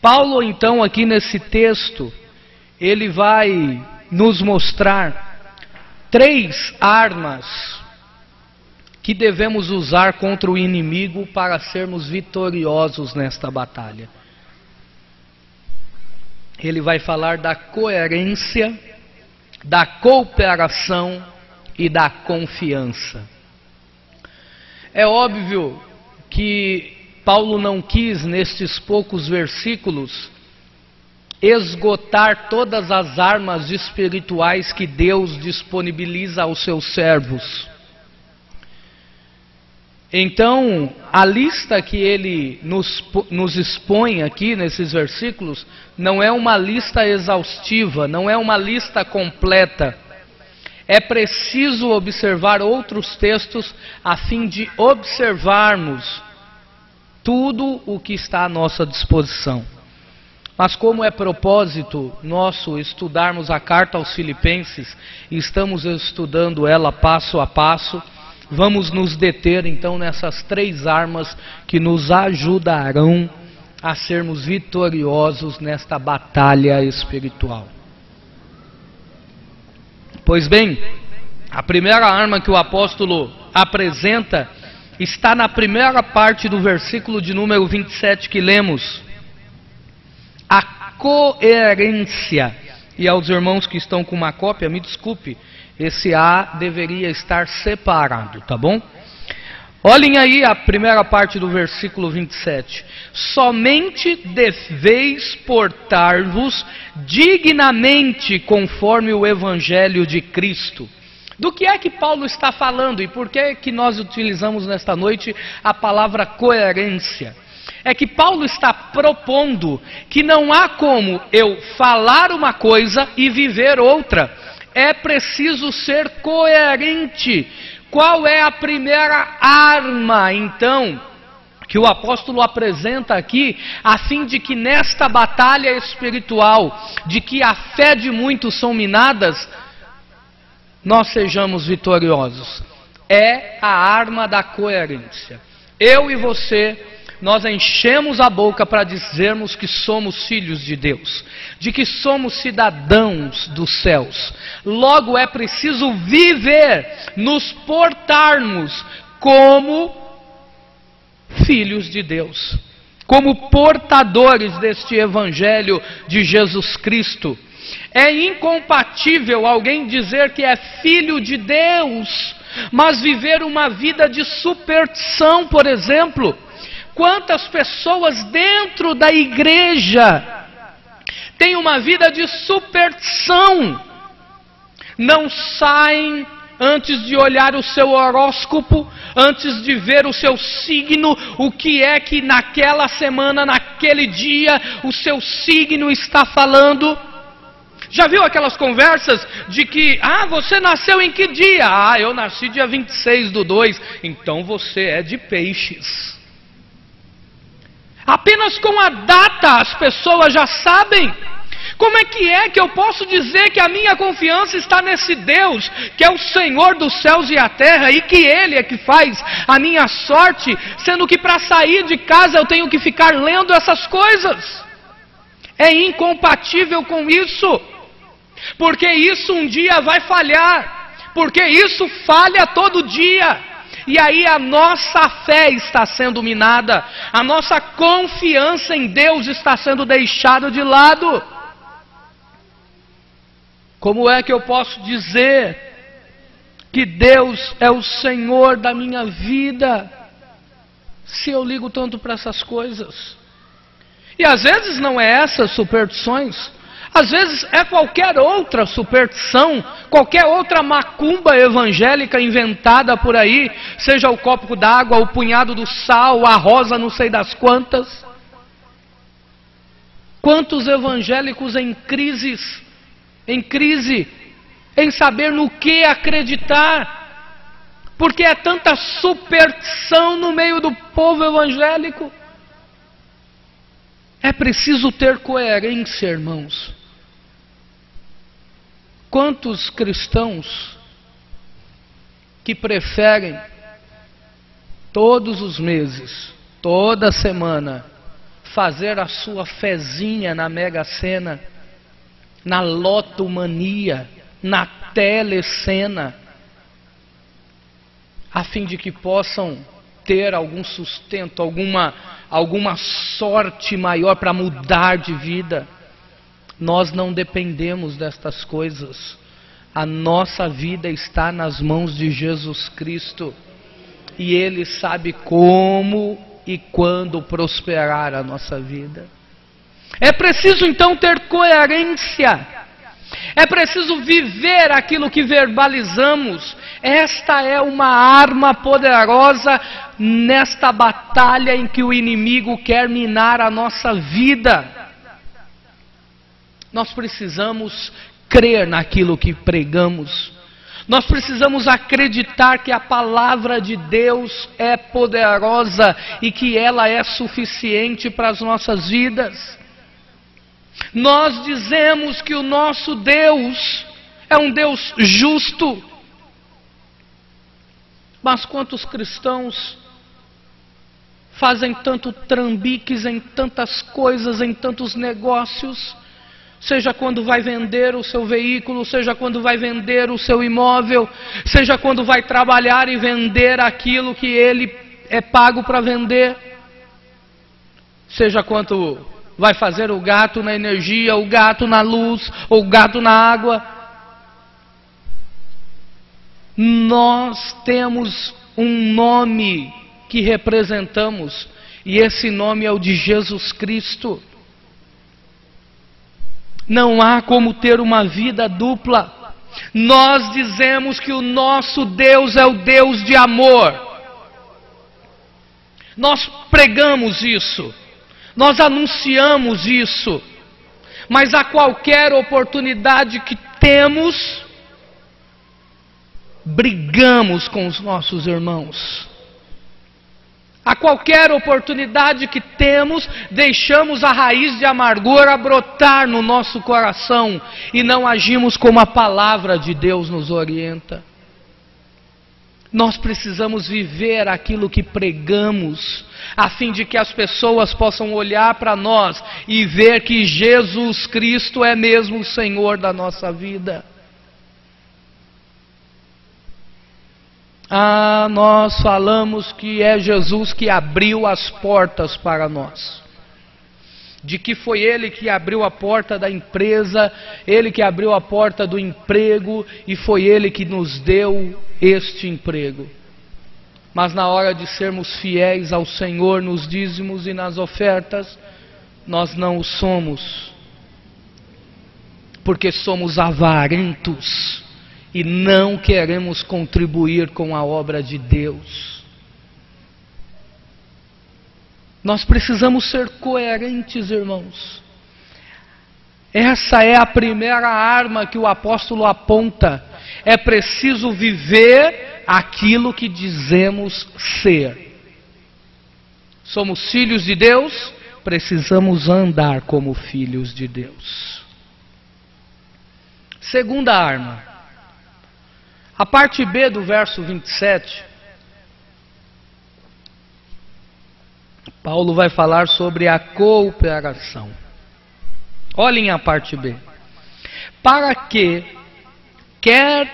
Paulo, então, aqui nesse texto, ele vai nos mostrar 3 armas que devemos usar contra o inimigo para sermos vitoriosos nesta batalha. Ele vai falar da coerência, da cooperação e da confiança. É óbvio que Paulo não quis, nestes poucos versículos, esgotar todas as armas espirituais que Deus disponibiliza aos seus servos. Então, a lista que ele nos expõe aqui nesses versículos não é uma lista exaustiva, não é uma lista completa. É preciso observar outros textos a fim de observarmos tudo o que está à nossa disposição. Mas como é propósito nosso estudarmos a carta aos Filipenses, e estamos estudando ela passo a passo, vamos nos deter então nessas 3 armas que nos ajudarão a sermos vitoriosos nesta batalha espiritual. Pois bem, a primeira arma que o apóstolo apresenta está na primeira parte do versículo de número 27 que lemos. A coerência. E aos irmãos que estão com uma cópia, me desculpe, esse A deveria estar separado, tá bom? Olhem aí a primeira parte do versículo 27. Somente deveis portar-vos dignamente conforme o evangelho de Cristo. Do que é que Paulo está falando e por que que nós utilizamos nesta noite a palavra coerência? É que Paulo está propondo que não há como eu falar uma coisa e viver outra. É preciso ser coerente. Qual é a primeira arma, então, que o apóstolo apresenta aqui, a fim de que nesta batalha espiritual, de que a fé de muitos são minadas, nós sejamos vitoriosos? É a arma da coerência. Eu e você, nós enchemos a boca para dizermos que somos filhos de Deus, de que somos cidadãos dos céus. Logo é preciso viver, nos portarmos como filhos de Deus, como portadores deste evangelho de Jesus Cristo. É incompatível alguém dizer que é filho de Deus, mas viver uma vida de superstição, por exemplo. Quantas pessoas dentro da igreja têm uma vida de superstição? Não saem antes de olhar o seu horóscopo, antes de ver o seu signo, o que é que naquela semana, naquele dia, o seu signo está falando. Já viu aquelas conversas de que, você nasceu em que dia? Eu nasci dia 26/2, então você é de peixes. Apenas com a data as pessoas já sabem. Como é que eu posso dizer que a minha confiança está nesse Deus, que é o Senhor dos céus e a terra, e que Ele é que faz a minha sorte, sendo que para sair de casa eu tenho que ficar lendo essas coisas? É incompatível com isso, porque isso um dia vai falhar, porque isso falha todo dia. E aí a nossa fé está sendo minada, a nossa confiança em Deus está sendo deixada de lado. Como é que eu posso dizer que Deus é o Senhor da minha vida, se eu ligo tanto para essas coisas? E às vezes não é essas superstições, às vezes é qualquer outra superstição, qualquer outra macumba evangélica inventada por aí, seja o copo d'água, o punhado do sal, a rosa não sei das quantas. Quantos evangélicos em crise, em saber no que acreditar, porque é tanta superstição no meio do povo evangélico. É preciso ter coerência, irmãos. Quantos cristãos que preferem todos os meses, toda semana, fazer a sua fezinha na Mega Sena, na lotomania, na telecena, a fim de que possam ter algum sustento, alguma sorte maior para mudar de vida. Nós não dependemos destas coisas. A nossa vida está nas mãos de Jesus Cristo. E Ele sabe como e quando prosperar a nossa vida. É preciso então ter coerência. É preciso viver aquilo que verbalizamos. Esta é uma arma poderosa nesta batalha em que o inimigo quer minar a nossa vida. Nós precisamos crer naquilo que pregamos. Nós precisamos acreditar que a palavra de Deus é poderosa e que ela é suficiente para as nossas vidas. Nós dizemos que o nosso Deus é um Deus justo. Mas quantos cristãos fazem tanto trambiques em tantas coisas, em tantos negócios, seja quando vai vender o seu veículo, seja quando vai vender o seu imóvel, seja quando vai trabalhar e vender aquilo que ele é pago para vender, seja quando vai fazer o gato na energia, o gato na luz, ou o gato na água. Nós temos um nome que representamos, e esse nome é o de Jesus Cristo. Não há como ter uma vida dupla. Nós dizemos que o nosso Deus é o Deus de amor. Nós pregamos isso. Nós anunciamos isso. Mas a qualquer oportunidade que temos, brigamos com os nossos irmãos. A qualquer oportunidade que temos, deixamos a raiz de amargura brotar no nosso coração e não agimos como a palavra de Deus nos orienta. Nós precisamos viver aquilo que pregamos, a fim de que as pessoas possam olhar para nós e ver que Jesus Cristo é mesmo o Senhor da nossa vida. Nós falamos que é Jesus que abriu as portas para nós. De que foi Ele que abriu a porta da empresa, Ele que abriu a porta do emprego, e foi Ele que nos deu este emprego. Mas na hora de sermos fiéis ao Senhor nos dízimos e nas ofertas, nós não o somos. Porque somos avarentos. E não queremos contribuir com a obra de Deus. Nós precisamos ser coerentes, irmãos. Essa é a primeira arma que o apóstolo aponta. É preciso viver aquilo que dizemos ser. Somos filhos de Deus, precisamos andar como filhos de Deus. Segunda arma. A parte B do verso 27, Paulo vai falar sobre a cooperação. Olhem a parte B. Para que, quer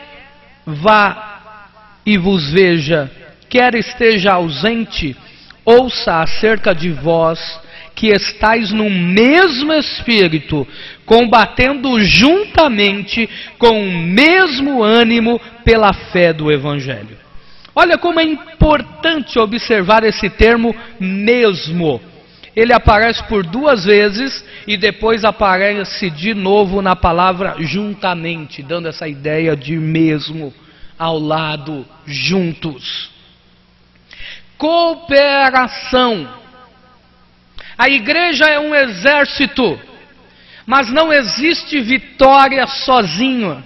vá e vos veja, quer esteja ausente, ouça acerca de vós, que estáis no mesmo espírito, combatendo juntamente com o mesmo ânimo pela fé do Evangelho. Olha como é importante observar esse termo mesmo. Ele aparece por 2 vezes e depois aparece de novo na palavra juntamente, dando essa ideia de mesmo, ao lado, juntos. Cooperação. A igreja é um exército, mas não existe vitória sozinho.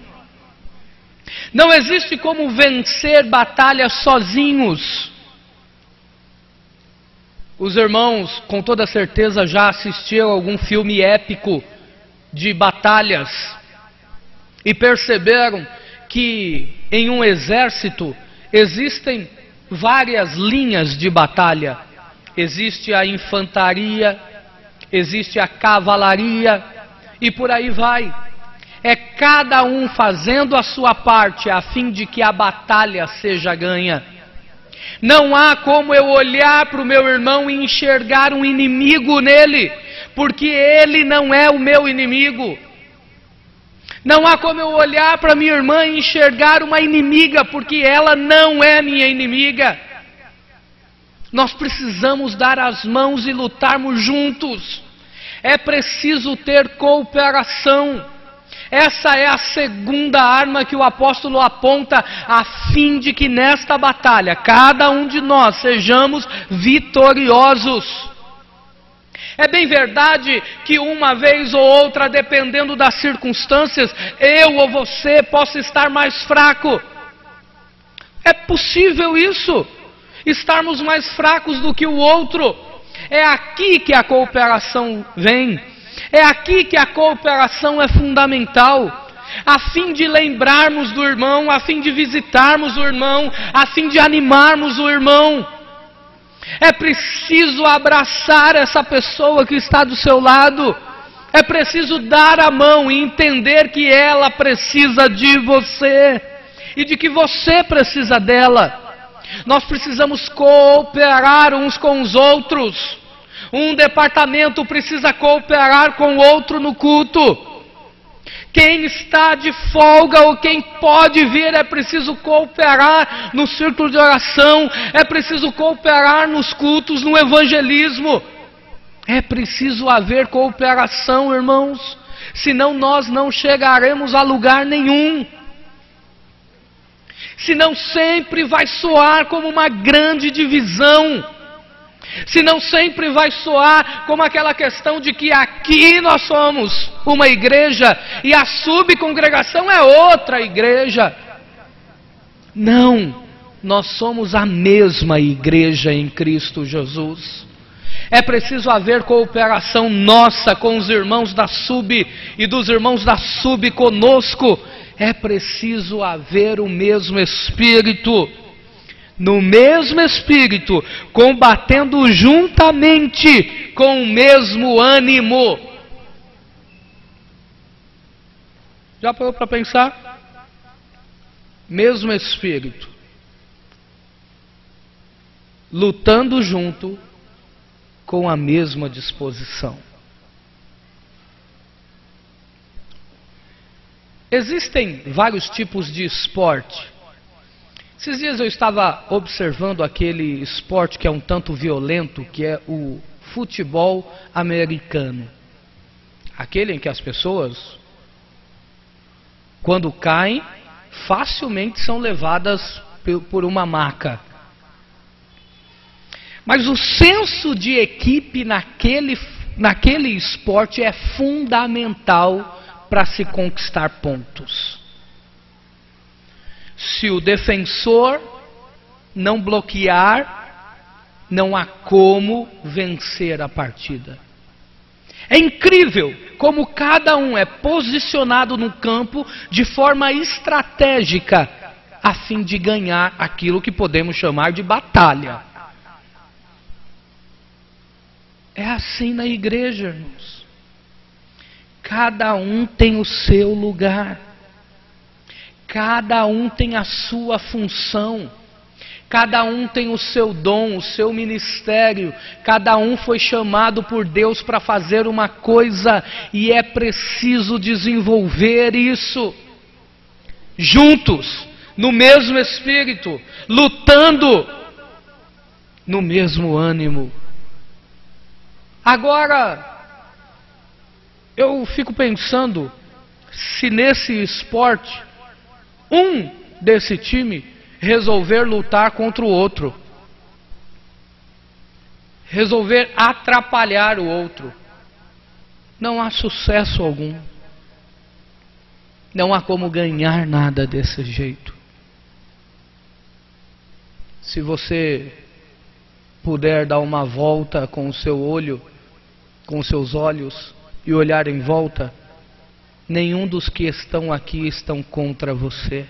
Não existe como vencer batalhas sozinhos. Os irmãos, com toda certeza, já assistiram a algum filme épico de batalhas e perceberam que em um exército existem várias linhas de batalha. Existe a infantaria, existe a cavalaria e por aí vai. É cada um fazendo a sua parte a fim de que a batalha seja ganha. Não há como eu olhar para o meu irmão e enxergar um inimigo nele, porque ele não é o meu inimigo. Não há como eu olhar para minha irmã e enxergar uma inimiga, porque ela não é minha inimiga. Nós precisamos dar as mãos e lutarmos juntos. É preciso ter cooperação. Essa é a segunda arma que o apóstolo aponta, a fim de que nesta batalha, cada um de nós sejamos vitoriosos. É bem verdade que uma vez ou outra, dependendo das circunstâncias, eu ou você possa estar mais fraco. É possível isso, estarmos mais fracos do que o outro. É aqui que a cooperação vem. É aqui que a cooperação é fundamental, a fim de lembrarmos do irmão, a fim de visitarmos o irmão, a fim de animarmos o irmão. É preciso abraçar essa pessoa que está do seu lado, é preciso dar a mão e entender que ela precisa de você e de que você precisa dela. Nós precisamos cooperar uns com os outros. Um departamento precisa cooperar com o outro no culto. Quem está de folga ou quem pode vir, é preciso cooperar no círculo de oração, é preciso cooperar nos cultos, no evangelismo. É preciso haver cooperação, irmãos, senão nós não chegaremos a lugar nenhum. Senão sempre vai soar como uma grande divisão. Senão sempre vai soar como aquela questão de que aqui nós somos uma igreja e a subcongregação é outra igreja. Não, nós somos a mesma igreja em Cristo Jesus. É preciso haver cooperação nossa com os irmãos da sub e dos irmãos da sub conosco. É preciso haver o mesmo Espírito. No mesmo Espírito, combatendo juntamente com o mesmo ânimo. Já parou para pensar? Mesmo Espírito, lutando junto com a mesma disposição. Existem vários tipos de esporte. Esses dias eu estava observando aquele esporte que é um tanto violento, que é o futebol americano. Aquele em que as pessoas, quando caem, facilmente são levadas por uma maca. Mas o senso de equipe naquele esporte é fundamental para se conquistar pontos. Se o defensor não bloquear, não há como vencer a partida. É incrível como cada um é posicionado no campo de forma estratégica, a fim de ganhar aquilo que podemos chamar de batalha. É assim na igreja, irmãos. Cada um tem o seu lugar. Cada um tem a sua função. Cada um tem o seu dom, o seu ministério. Cada um foi chamado por Deus para fazer uma coisa e é preciso desenvolver isso. Juntos, no mesmo espírito, lutando no mesmo ânimo. Agora, eu fico pensando se nesse esporte um desse time resolver lutar contra o outro, resolver atrapalhar o outro, não há sucesso algum. Não há como ganhar nada desse jeito. Se você puder dar uma volta com o seu olho, com os seus olhos e olhar em volta, nenhum dos que estão aqui estão contra você.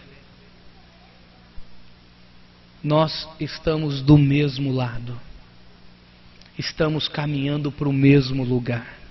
Nós estamos do mesmo lado. estamos caminhando para o mesmo lugar.